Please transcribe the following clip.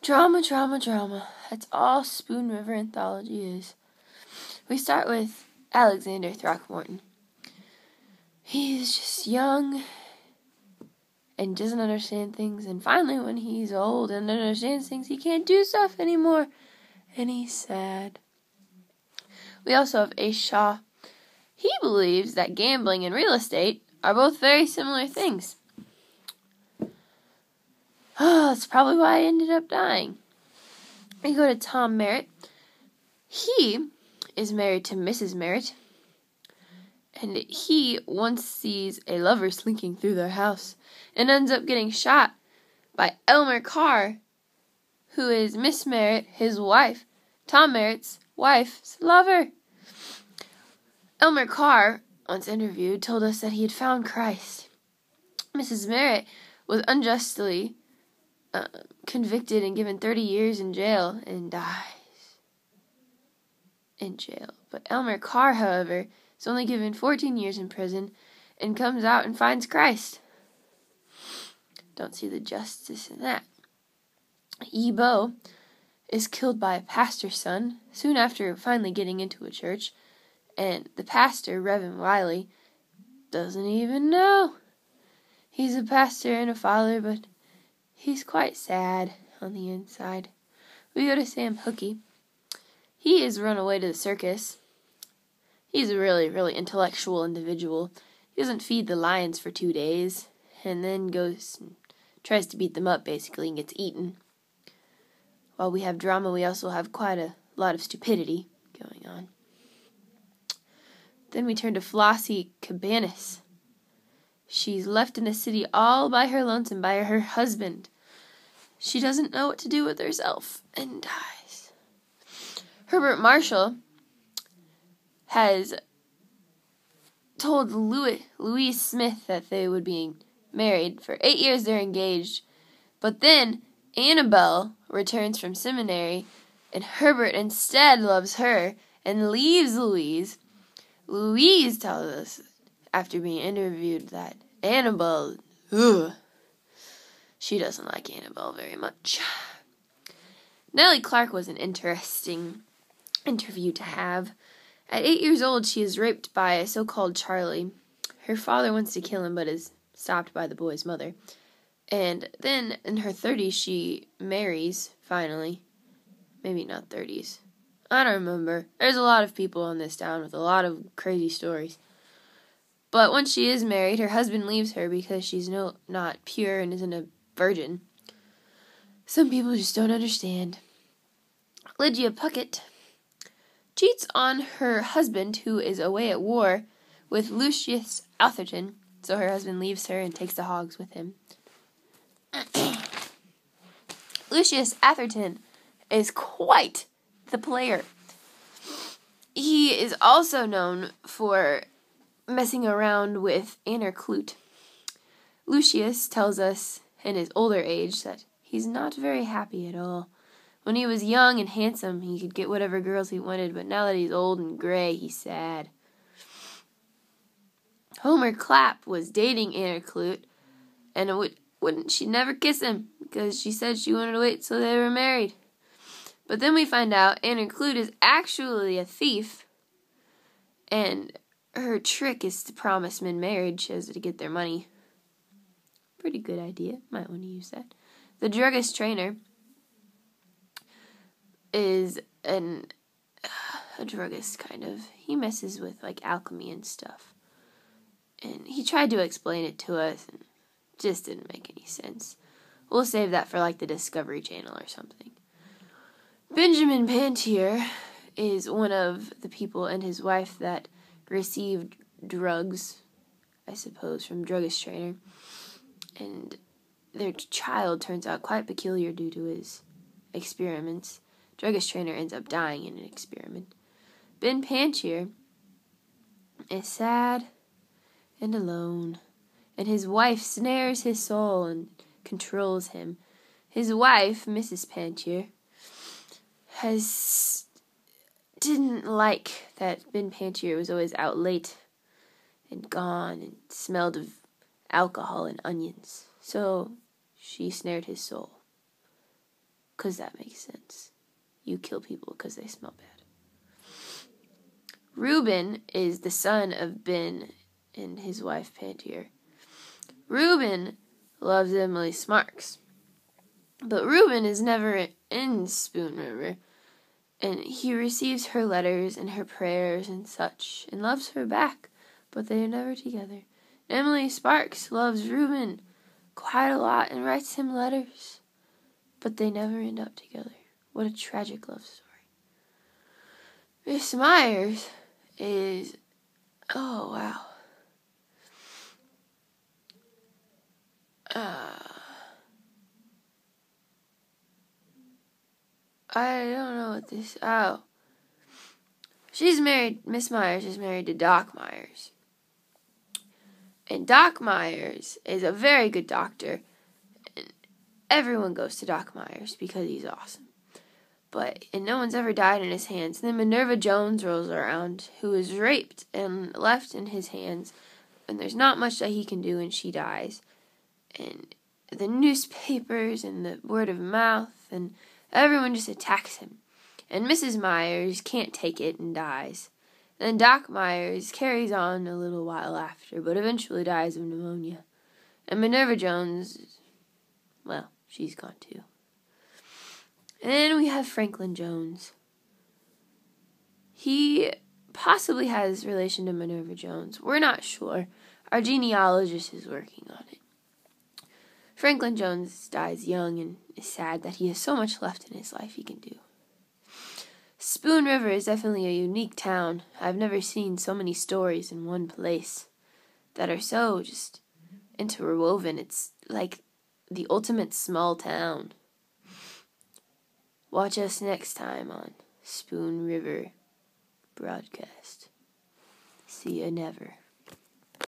Drama, drama, drama. That's all Spoon River Anthology is. We start with Alexander Throckmorton. He's just young and doesn't understand things, and finally when he's old and understands things, he can't do stuff anymore, and he's sad. We also have Ace Shaw. He believes that gambling and real estate are both very similar things. That's probably why I ended up dying. We go to Tom Merritt. He is married to Mrs. Merritt, and he once sees a lover slinking through their house and ends up getting shot by Elmer Carr, who is Miss Merritt, his wife, Tom Merritt's wife's lover. Elmer Carr, once interviewed, told us that he had found Christ. Mrs. Merritt was unjustly convicted and given 30 years in jail and dies in jail. But Elmer Carr, however, is only given 14 years in prison and comes out and finds Christ. Don't see the justice in that. Ebo is killed by a pastor's son soon after finally getting into a church, and the pastor, Reverend Wiley, doesn't even know he's a pastor and a father, but he's quite sad on the inside. We go to Sam Hookie. He is run away to the circus. He's a really, really intellectual individual. He doesn't feed the lions for 2 days, and then goes and tries to beat them up, basically, and gets eaten. While we have drama, we also have quite a lot of stupidity going on. Then we turn to Flossie Cabanis. She's left in a city all by her lonesome by her husband. She doesn't know what to do with herself and dies. Herbert Marshall has told Louise Smith that they would be married. For 8 years they're engaged. But then Annabelle returns from seminary, and Herbert instead loves her and leaves Louise. Louise tells us, after being interviewed, that Annabelle, she doesn't like Annabelle very much. Nellie Clark was an interesting interview to have. At 8 years old, she is raped by a so-called Charlie. Her father wants to kill him, but is stopped by the boy's mother. And then, in her 30s, she marries, finally. Maybe not 30s. I don't remember. There's a lot of people in this town with a lot of crazy stories. But once she is married, her husband leaves her because she's not pure and isn't a virgin. Some people just don't understand. Lydia Puckett cheats on her husband, who is away at war, with Lucius Atherton, so her husband leaves her and takes the hogs with him. Lucius Atherton is quite the player. He is also known for messing around with Anna Clute. Lucius tells us in his older age that he's not very happy at all. When he was young and handsome, he could get whatever girls he wanted, but now that he's old and gray, he's sad. Homer Clapp was dating Anna Clute, and she'd never kiss him because she said she wanted to wait till they were married. But then we find out Anna Clute is actually a thief, and her trick is to promise men marriage so as to get their money. Pretty good idea. Might want to use that. The druggist trainer is a druggist, kind of. He messes with, like, alchemy and stuff. And he tried to explain it to us, and just didn't make any sense. We'll save that for, like, the Discovery Channel or something. Benjamin Pantier is one of the people and his wife that received drugs, I suppose, from druggist trainer. And their child turns out quite peculiar due to his experiments. Druggist trainer ends up dying in an experiment. Ben Pantier is sad and alone, and his wife snares his soul and controls him. His wife, Mrs. Pantier, didn't like that Ben Pantier was always out late and gone and smelled of alcohol and onions. So she snared his soul. because that makes sense. You kill people because they smell bad. Reuben is the son of Ben and his wife Pantier. Reuben loves Emily Smarks. But Reuben is never in Spoon River, and he receives her letters and her prayers and such, and loves her back, but they are never together. Emily Sparks loves Reuben quite a lot and writes him letters, but they never end up together. What a tragic love story. Miss Myers is, oh wow. I don't know what this, she's married, Miss Myers is married to Doc Myers. And Doc Myers is a very good doctor. And everyone goes to Doc Myers because he's awesome. And no one's ever died in his hands. And then Minerva Jones rolls around, who is raped and left in his hands. And there's not much that he can do, and she dies. And the newspapers and the word of mouth, and everyone just attacks him. And Mrs. Myers can't take it and dies. Then Doc Myers carries on a little while after, but eventually dies of pneumonia. And Minerva Jones, well, she's gone too. And then we have Franklin Jones. He possibly has relation to Minerva Jones. We're not sure. Our genealogist is working on it. Franklin Jones dies young and is sad that he has so much left in his life he can do. Spoon River is definitely a unique town. I've never seen so many stories in one place that are so just interwoven. It's like the ultimate small town. Watch us next time on Spoon River Broadcast. See ya never.